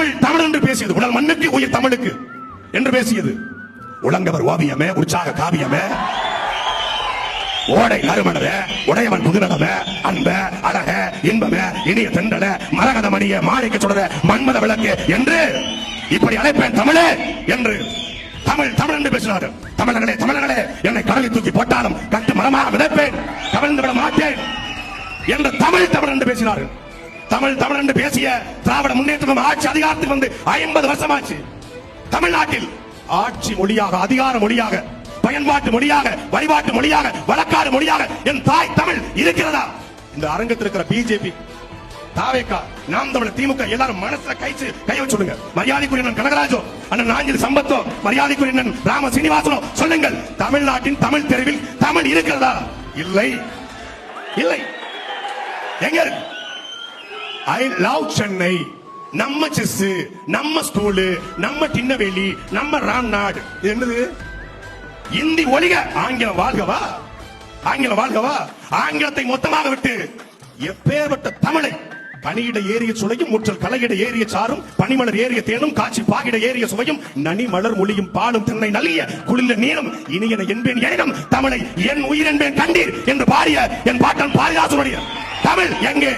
தமிழ் தமிழ் என்று பேசியது. உடல் மண்ணுக்கு உயிர் தமிழுக்கு என்று பேசியது. உலங்கவர் ஓவியமே, உற்சாக காவியமே, ஓடை நறுமணர, உடையவன் புதுநகம, அன்ப, அழக, இன்பம, இனிய தென்றல, மரகத மணிய, மாணிக்க சுடர, மன்மத விளக்கு என்று இப்படி அழைப்பேன் தமிழே என்று தமிழ் தமிழ் என்று பேசினார். தமிழர்களே தமிழர்களே, என்னை கடலில் தூக்கி போட்டாலும் கட்டு மரமாக விதைப்பேன், கவிழ்ந்து விட மாட்டேன் என்று தமிழ் தமிழ் என்று பேசினார்கள். தமிழ் தமிழ் என்று பேசிய திராவிட முன்னேற்றம் ஆட்சி அதிகாரத்துக்கு வந்து 50 வருஷமாச்சு. தமிழ்நாட்டில் ஆட்சி மொழியாக, அதிகார மொழியாக, பயன்பாட்டு மொழியாக, வழிபாட்டு மொழியாக, வழக்காடு மொழியாக என் தாய் தமிழ் இருக்கிறதா? இந்த அரங்கத்தில் இருக்கிற பிஜேபி, தாவேகா, நாம் தமிழர், திமுக எல்லாரும் மனசுல கை சொல்லுங்க. மரியாதைக்குரிய கனகராஜோ, அண்ணன் நாஞ்சில் சம்பத்தோ, மரியாதைக்குரிய ராம சீனிவாசனோ சொல்லுங்கள், தமிழ்நாட்டின் தமிழ் தெருவில் தமிழ் இருக்கிறதா? இல்லை, இல்லை. எங்க இருக்கு? ஐ லவ் சென்னை, நம்ம செஸ், நம்ம ஸ்கூலு, நம்ம திண்ணவேலி, நம்ம ராம்நாடு. என்னது? இந்தி ஒழிக, ஆங்கிலம் வாழ்கவா, ஆங்கிலம் வாழ்கவா. ஆங்கிலத்தை மொத்தமாக விட்டு எப்பேற்பட்ட தமிழை பனியிட ஏறிய சுளையும், முற்றல் கலையிட ஏறிய சாரும், பனிமலர் ஏறிய தேனும், காட்சி பாகிட ஏறிய சுவையும், நனி மலர் மொழியும், பாலும் தென்னை நலிய குளிர்ந்த நீரும், இனியன என்பேன் எனினும் தமிழை என் உயிர் என்பேன் கண்டீர் என்று பாடிய என் பாட்டன் பாரதிதாசனுடைய தமிழ் எங்கே?